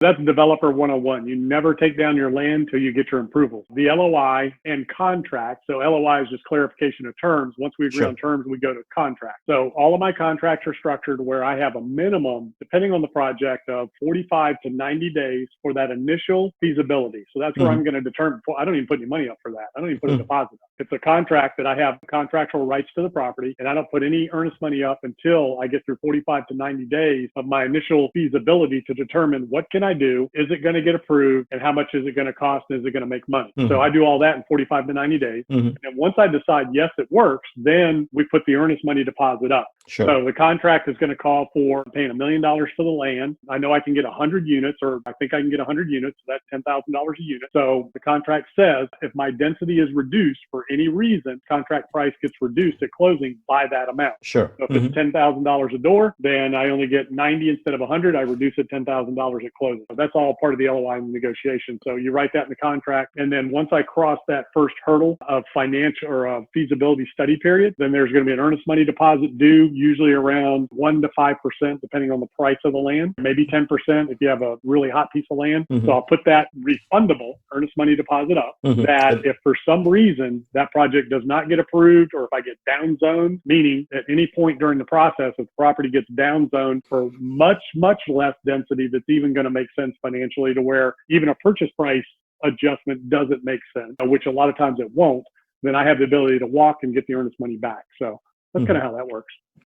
That's developer 101. You never take down your land till you get your approval. The LOI and contract. So LOI is just clarification of terms. Once we agree on terms, we go to contract. So all of my contracts are structured where I have a minimum, depending on the project, of 45 to 90 days for that initial feasibility. So that's where I'm going to determine. I don't even put any money up for that. I don't even put a deposit up. It's a contract that I have contractual rights to the property, and I don't put any earnest money up until I get through 45 to 90 days of my initial feasibility to determine what can I do, is it going to get approved, and how much is it going to cost, and is it going to make money? So I do all that in 45 to 90 days. And once I decide, yes, it works, then we put the earnest money deposit up. So the contract is going to call for paying $1 million for the land. I know I can get 100 units, or I think I can get 100 units. So that's $10,000 a unit. So the contract says if my density is reduced for any reason, contract price gets reduced at closing by that amount. So if it's $10,000 a door, then I only get 90 instead of 100. I reduce it $10,000 at closing. So that's all part of the LOI and negotiation. So you write that in the contract. And then once I cross that first hurdle of financial or a feasibility study period, then there's going to be an earnest money deposit due, usually around 1 to 5%, depending on the price of the land, maybe 10% if you have a really hot piece of land. So I'll put that refundable earnest money deposit up, that if for some reason that project does not get approved, or if I get down zoned, meaning at any point during the process, if the property gets down zoned for much, much less density that's even going to make sense financially, to where even a purchase price adjustment doesn't make sense, which a lot of times it won't, then I have the ability to walk and get the earnest money back. So that's kind of how that works.